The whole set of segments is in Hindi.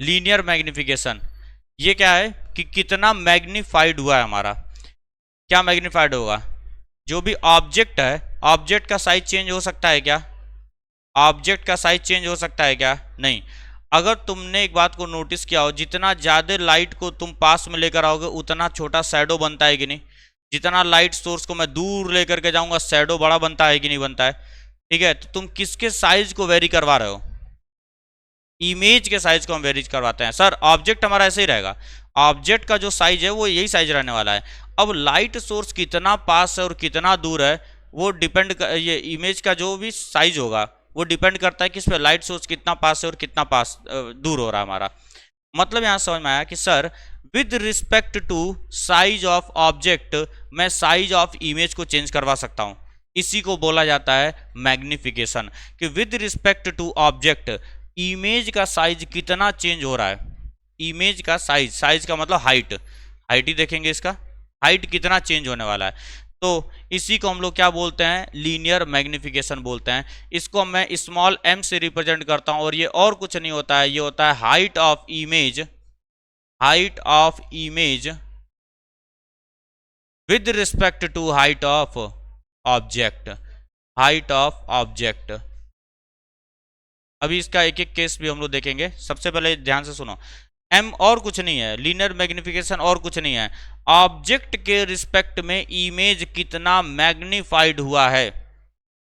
लीनियर मैग्निफिकेशन, ये क्या है कि कितना मैग्नीफाइड हुआ है हमारा। क्या मैग्नीफाइड होगा? जो भी ऑब्जेक्ट है, ऑब्जेक्ट का साइज चेंज हो सकता है क्या? ऑब्जेक्ट का साइज चेंज हो सकता है क्या? नहीं। अगर तुमने एक बात को नोटिस किया हो, जितना ज़्यादा लाइट को तुम पास में लेकर आओगे उतना छोटा शैडो बनता है कि नहीं? जितना लाइट सोर्स को मैं दूर लेकर के जाऊंगा शैडो बड़ा बनता है कि नहीं बनता है? ठीक है, तो तुम किसके साइज को वेरी करवा रहे हो? इमेज के साइज को हम वेरी करवाते हैं। सर ऑब्जेक्ट हमारा ऐसे ही रहेगा, ऑब्जेक्ट का जो साइज है वो यही साइज रहने वाला है। अब लाइट सोर्स कितना पास है और कितना दूर है वो डिपेंड ये इमेज का जो भी साइज होगा वो डिपेंड करता है किस पे, लाइट सोर्स कितना पास है और कितना पास दूर हो रहा है हमारा। मतलब यहाँ समझ में आया कि sir with respect to size of object मैं साइज ऑफ इमेज को चेंज करवा सकता हूँ। इसी को बोला जाता है मैग्निफिकेशन, कि with respect to object image का साइज कितना चेंज हो रहा है। इमेज का साइज, साइज का मतलब हाइट, हाइट ही देखेंगे इसका, हाइट कितना चेंज होने वाला है। तो इसी को हम लोग क्या बोलते हैं? लीनियर मैग्निफिकेशन बोलते हैं। इसको मैं स्मॉल m से रिप्रेजेंट करता हूं और ये और कुछ नहीं होता है, ये होता है height of image, height of image with respect to height of object, height of object. अभी इसका एक एक केस भी हम लोग देखेंगे। सबसे पहले ध्यान से सुनो, एम और कुछ नहीं है, लीनियर मैग्निफिकेशन और कुछ नहीं है, ऑब्जेक्ट के रिस्पेक्ट में इमेज कितना मैग्नीफाइड हुआ है।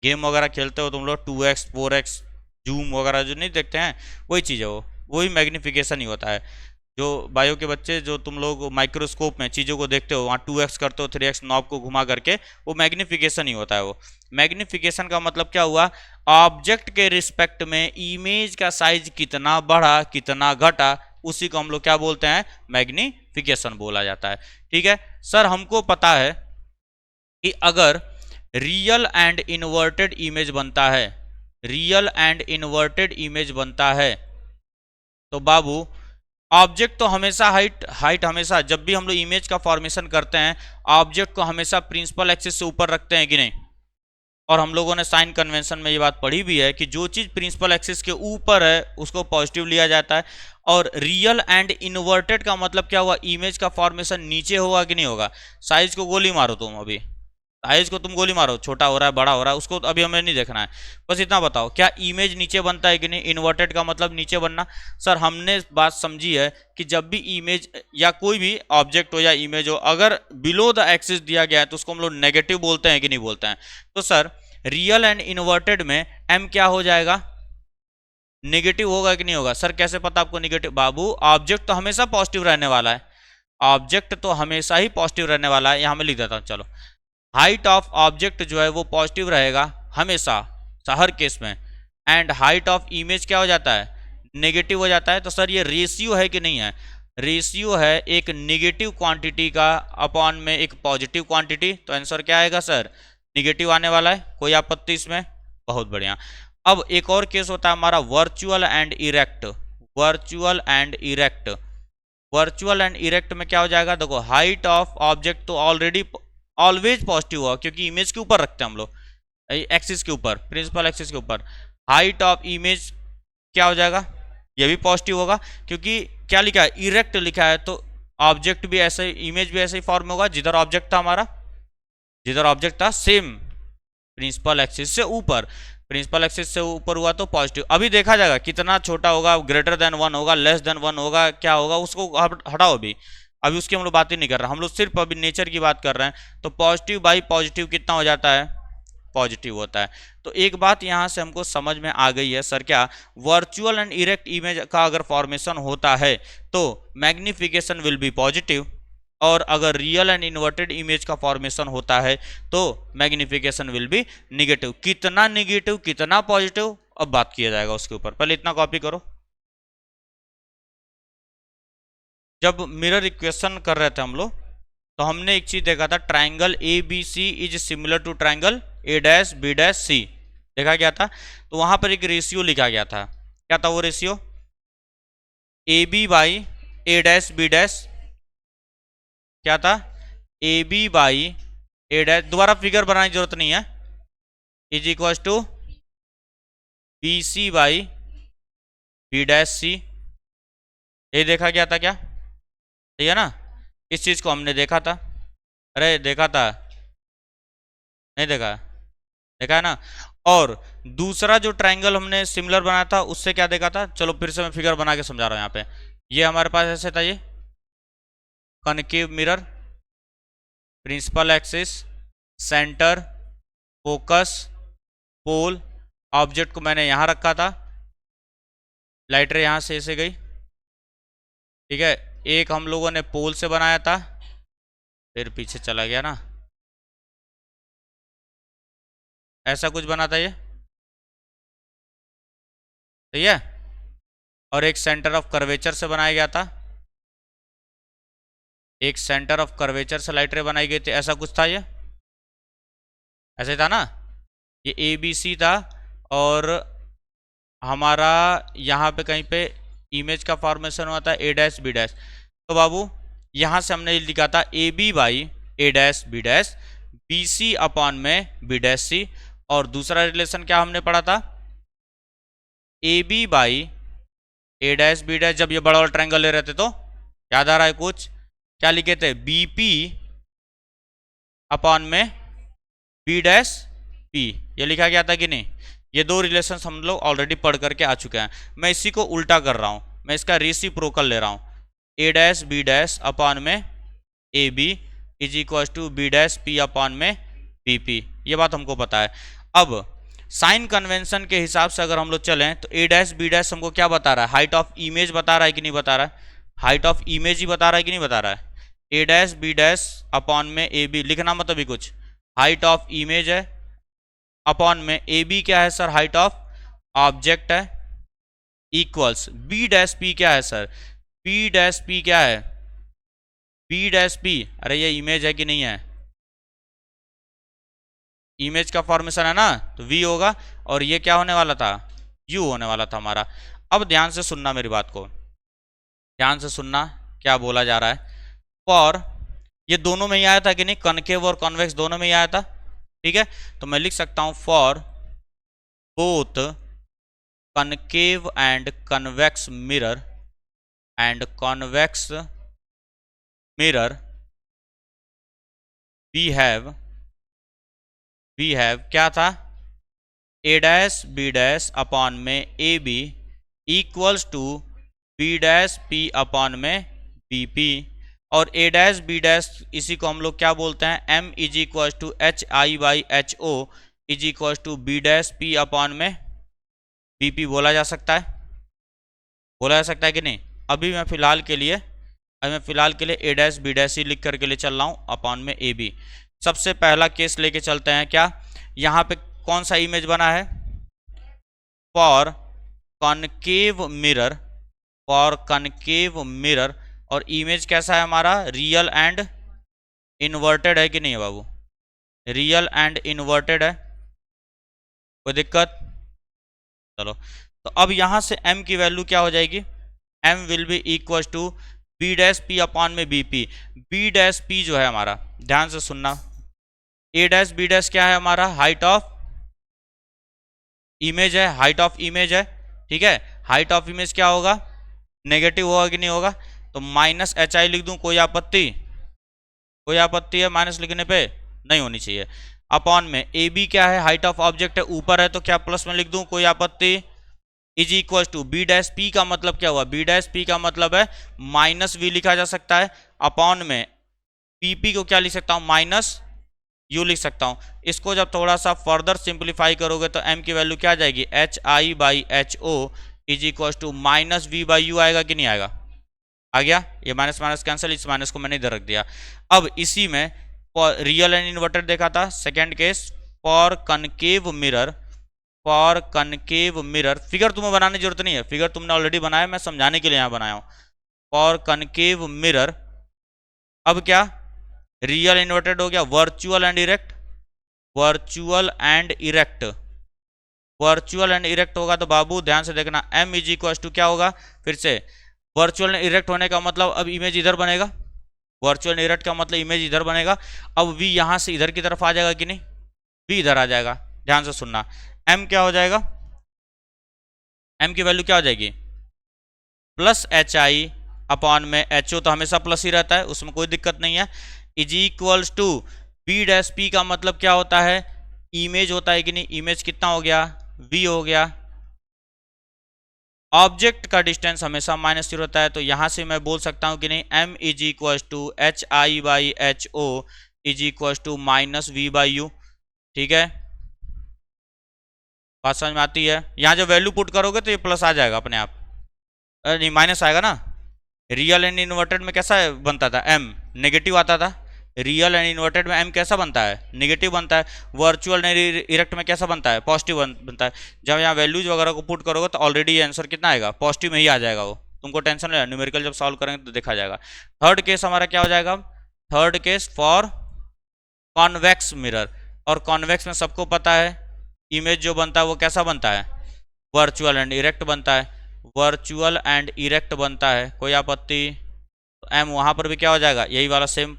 गेम वगैरह खेलते हो तुम लोग 2x 4x जूम वगैरह जो नहीं देखते हैं, वही चीज़ है वो, वही मैग्निफिकेशन ही होता है। जो बायो के बच्चे जो तुम लोग माइक्रोस्कोप में चीज़ों को देखते हो वहाँ 2x करते हो 3x नॉब को घुमा करके, वो मैग्निफिकेशन ही होता है। वो मैग्निफिकेशन का मतलब क्या हुआ? ऑब्जेक्ट के रिस्पेक्ट में इमेज का साइज कितना बढ़ा कितना घटा, उसी को हम लोग क्या बोलते हैं? मैग्निफिकेशन बोला जाता है। ठीक है सर, हमको पता है कि अगर रियल एंड इन्वर्टेड इमेज बनता है, रियल एंड इन्वर्टेड इमेज बनता है तो बाबू ऑब्जेक्ट तो हमेशा हाइट, हाइट हमेशा जब भी हम लोग इमेज का फॉर्मेशन करते हैं ऑब्जेक्ट को हमेशा प्रिंसिपल एक्सिस से ऊपर रखते हैं कि नहीं? और हम लोगों ने साइन कन्वेंशन में ये बात पढ़ी भी है कि जो चीज़ प्रिंसिपल एक्सिस के ऊपर है उसको पॉजिटिव लिया जाता है। और रियल एंड इन्वर्टेड का मतलब क्या हुआ? इमेज का फॉर्मेशन नीचे होगा कि नहीं होगा? साइज को गोली मारो तुम, अभी साइज को तुम गोली मारो, छोटा हो रहा है बड़ा हो रहा है उसको अभी हमें नहीं देखना है, बस इतना बताओ क्या इमेज नीचे बनता है कि नहीं? इन्वर्टेड का मतलब नीचे बनना। सर हमने बात समझी है कि जब भी इमेज या कोई भी ऑब्जेक्ट हो या इमेज हो अगर बिलो द एक्सिस दिया गया है तो उसको हम लोग नेगेटिव बोलते हैं कि नहीं बोलते हैं? तो सर रियल एंड इन्वर्टेड में एम क्या हो जाएगा? नेगेटिव होगा कि नहीं होगा? सर कैसे पता आपको नेगेटिव? बाबू ऑब्जेक्ट तो हमेशा पॉजिटिव रहने वाला है, ऑब्जेक्ट तो हमेशा ही पॉजिटिव रहने वाला है। यहाँ मैं लिख देता हूँ, चलो हाइट ऑफ ऑब्जेक्ट जो है वो पॉजिटिव रहेगा हमेशा, हर केस में। एंड हाइट ऑफ इमेज क्या हो जाता है? नेगेटिव हो जाता है। तो सर ये रेशियो है कि नहीं है? रेशियो है एक नेगेटिव क्वांटिटी का अपॉन में एक पॉजिटिव क्वांटिटी। तो आंसर क्या आएगा सर? नेगेटिव आने वाला है। कोई आपत्ति इसमें? बहुत बढ़िया। अब एक और केस होता है हमारा virtual and erect, virtual and erect. Virtual and erect में क्या हो जाएगा? देखो हाइट ऑफ ऑब्जेक्ट तो ऑलरेडी ऑलवेज पॉजिटिव होगा क्योंकि इमेज के ऊपर रखते हैं हम लोग, एक्सिस के ऊपर, प्रिंसिपल एक्सिस के ऊपर। हाइट ऑफ इमेज क्या हो जाएगा? ये भी पॉजिटिव होगा क्योंकि क्या लिखा है? इरेक्ट लिखा है। तो ऑब्जेक्ट भी ऐसे, इमेज भी ऐसे ही फॉर्म होगा जिधर ऑब्जेक्ट था हमारा, जिधर ऑब्जेक्ट था सेम प्रिंसिपल एक्सिस से ऊपर, प्रिंसिपल एक्सिस से ऊपर हुआ तो पॉजिटिव। अभी देखा जाएगा कितना छोटा होगा, ग्रेटर देन 1 होगा, लेस देन 1 होगा, क्या होगा उसको हटाओ। अभी अभी उसकी हम लोग बात ही नहीं कर रहे, हम लोग सिर्फ अभी नेचर की बात कर रहे हैं। तो पॉजिटिव बाई पॉजिटिव कितना हो जाता है? पॉजिटिव होता है। तो एक बात यहां से हमको समझ में आ गई है सर, क्या वर्चुअल एंड इरेक्ट इमेज का अगर फॉर्मेशन होता है तो मैग्निफिकेशन विल बी पॉजिटिव, और अगर रियल एंड इन्वर्टेड इमेज का फॉर्मेशन होता है तो मैग्निफिकेशन विल बी निगेटिव। कितना निगेटिव कितना पॉजिटिव अब बात किया जाएगा उसके ऊपर, पहले इतना कॉपी करो। जब मिरर इक्वेशन कर रहे थे हम लोग तो हमने एक चीज देखा था, triangle A B C is similar to triangle A dash B dash C, देखा गया था। तो वहां पर एक रेशियो लिखा गया था, क्या था वो ratio? A B by A dash B dash, क्या था? A B by A dash, दोबारा फिगर बनाने की जरूरत नहीं है, is equal to B C by B dash C. ये देखा गया था क्या? सही है ना? इस चीज को हमने देखा था। अरे देखा था, नहीं देखा? देखा है ना? और दूसरा जो ट्रायंगल हमने सिमिलर बनाया था उससे क्या देखा था, चलो फिर से मैं फिगर बना के समझा रहा हूं। यहाँ पे ये हमारे पास ऐसे था, ये concave mirror, principal axis, centre, focus, pole. Object को मैंने यहां रखा था, लाइट रे यहां से ऐसे गई, ठीक है। एक हम लोगों ने पोल से बनाया था, फिर पीछे चला गया ना, ऐसा कुछ बना था ये, सही है। और एक सेंटर ऑफ कर्वेचर से बनाया गया था, एक सेंटर ऑफ कर्वेचर से लाइट रे बनाई गई थी, ऐसा कुछ था ये, ऐसे था ना। ये ए बी सी था, और हमारा यहाँ पे कहीं पे इमेज का फॉर्मेशन हुआ था ए डैश बी डैश। तो बाबू यहाँ से हमने लिखा था A B by A dash B dash, B C upon में बी डैश सी। और दूसरा रिलेशन क्या हमने पढ़ा था, A B by A dash B dash. जब ये बड़ा वाला ट्रायंगल ले रहे थे तो याद आ रहा है कुछ, क्या लिखे थे, बी पी अपॉन में बी डैश पी, ये लिखा गया था कि नहीं? ये दो रिलेशंस हम लोग ऑलरेडी पढ़ करके आ चुके हैं। मैं इसी को उल्टा कर रहा हूं, मैं इसका रेसिप्रोकल ले रहा हूं, A dash B dash upon में A B is equal to B dash P upon में बी पी। ये बात हमको पता है। अब साइन कन्वेंशन के हिसाब से अगर हम लोग चलें तो ए डैश बी डैश हमको क्या बता रहा है, हाइट ऑफ इमेज बता रहा है कि नहीं बता रहा है? हाइट ऑफ इमेज ही बता रहा है कि नहीं बता रहा है? ए डैश बी डैश अपॉन में ए बी लिखना मतलब भी कुछ, हाइट ऑफ इमेज है, अपॉन में ए बी क्या है सर, हाइट ऑफ ऑब्जेक्ट है, इक्वल्स बी डैश पी क्या है सर, बी डैश पी क्या है, बी डैश पी, अरे ये इमेज है कि नहीं है? इमेज का फॉर्मेशन है ना, तो वी होगा, और ये क्या होने वाला था, यू होने वाला था हमारा। अब ध्यान से सुनना मेरी बात को, ध्यान से सुनना क्या बोला जा रहा है। फॉर, ये दोनों में ही आया था कि नहीं, कनकेव और कॉन्वेक्स दोनों में ही आया था, ठीक है। तो मैं लिख सकता हूं for both concave and convex mirror and convex mirror we have क्या था, A dash B dash upon में A B equals to B dash P upon में बी पी। और ए डैश बी डैश इसी को हम लोग क्या बोलते हैं, M is equal to H I by H O is equal to B dash P upon में बी पी बोला जा सकता है, बोला जा सकता है कि नहीं? अभी मैं फिलहाल के लिए ए डैश बी डैश ही लिख करके ले चल रहा हूँ अपॉन में ए बी। सबसे पहला केस लेके चलते हैं, क्या यहाँ पे कौन सा इमेज बना है, फॉर कॉनकेव मिरर, और इमेज कैसा है हमारा, रियल एंड इन्वर्टेड है कि नहीं है बाबू, रियल एंड इन्वर्टेड है, कोई दिक्कत? चलो, तो अब यहां से m की वैल्यू क्या हो जाएगी, m will be equal to B dash P upon में B P. B dash P जो है हमारा, ध्यान से सुनना, ए डैश बी डैश क्या है हमारा, हाइट ऑफ इमेज है, हाइट ऑफ इमेज है, ठीक है। हाइट ऑफ इमेज क्या होगा, नेगेटिव होगा कि नहीं होगा? तो माइनस एच आई लिख दूं, कोई आपत्ति? कोई आपत्ति है माइनस लिखने पे? नहीं होनी चाहिए। अपॉन में ए बी क्या है, हाइट ऑफ ऑब्जेक्ट है, ऊपर है, तो क्या प्लस में लिख दूं, कोई आपत्ति? Is equal to B dash P का मतलब क्या हुआ, बी डैश पी का मतलब है माइनस वी लिखा जा सकता है, अपॉन में पी पी को क्या लिख सकता हूं, माइनस यू लिख सकता हूं। इसको जब थोड़ा सा फर्दर सिंप्लीफाई करोगे तो एम की वैल्यू क्या आ जाएगी, H I by H O is equal to minus V by U आएगा कि नहीं आएगा? आ गया, ये माइनस माइनस कैंसिल, इस माइनस को मैंने इधर रख दिया। अब इसी में रियल एंड इन्वर्टेड देखा था, second case for concave mirror, figure तुम्हें बनाने की जरूरत नहीं है, फिगर तुमने ऑलरेडी बनाया, मैं समझाने के लिए यहां बनाया हूं, फॉर कनकेव मिरर। अब क्या, रियल इन्वर्टेड हो गया, virtual and erect, virtual and erect होगा तो बाबू ध्यान से देखना, m इज इक्वल टू क्या होगा, फिर से वर्चुअल एंड इरेक्ट होने का मतलब अब इमेज इधर बनेगा, वर्चुअल एंड इरेक्ट का मतलब इमेज इधर बनेगा। अब v यहां से इधर की तरफ आ जाएगा कि नहीं, v इधर आ जाएगा, ध्यान से सुनना, m क्या हो जाएगा, m की वैल्यू क्या हो जाएगी, प्लस एच आई अपॉन में HO तो हमेशा प्लस ही रहता है, उसमें कोई दिक्कत नहीं है, is equals to B dash P का मतलब क्या होता है, इमेज होता है कि नहीं, इमेज कितना हो गया, V हो गया। ऑब्जेक्ट का डिस्टेंस हमेशा -0 होता है, तो यहां से मैं बोल सकता हूं कि नहीं, m is equal to HI/HO is equal to -V/U। ठीक है, बात समझ में आती है। यहां जब वैल्यू पुट करोगे तो ये प्लस आ जाएगा अपने आप, अरे नहीं माइनस आएगा ना। रियल एंड इन्वर्टेड में कैसा बनता था, m नेगेटिव आता था, रियल एंड इन्वर्टेड में m कैसा बनता है, नेगेटिव बनता है। वर्चुअल एंड इरेक्ट में कैसा बनता है, पॉजिटिव बनता है। जब यहाँ वैल्यूज वगैरह को पुट करोगे तो ऑलरेडी आंसर कितना आएगा, पॉजिटिव में ही आ जाएगा, वो तुमको टेंशन नहीं है, न्यूमेरिकल जब सॉल्व करेंगे तो देखा जाएगा। थर्ड केस हमारा क्या हो जाएगा, third case for convex mirror, और कॉन्वेक्स में सबको पता है इमेज जो बनता है वो कैसा बनता है, वर्चुअल एंड इरेक्ट बनता है, वर्चुअल एंड इरेक्ट बनता है, कोई आपत्ति, तो एम वहां पर भी क्या हो जाएगा, यही वाला सेम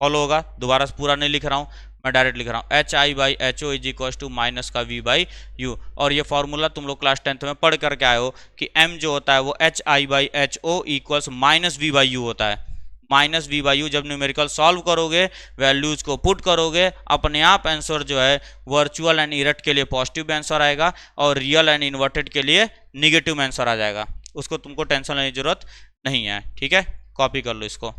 फॉलो होगा। दोबारा से पूरा नहीं लिख रहा हूँ मैं, डायरेक्ट लिख रहा हूँ HI/HO is equal to minus का V/U। और ये फॉर्मूला तुम लोग क्लास 10th में पढ़ करके आए हो कि m जो होता है वो HI/HO इक्वल्स -V/U होता है। -V/U जब न्यूमेरिकल सॉल्व करोगे, वैल्यूज को पुट करोगे, अपने आप आंसर जो है वर्चुअल एंड इरेक्ट के लिए पॉजिटिव आंसर आएगा और रियल एंड इन्वर्टेड के लिए निगेटिव आंसर आ जाएगा। उसको तुमको टेंशन लेने की जरूरत नहीं है, ठीक है, कॉपी कर लो इसको।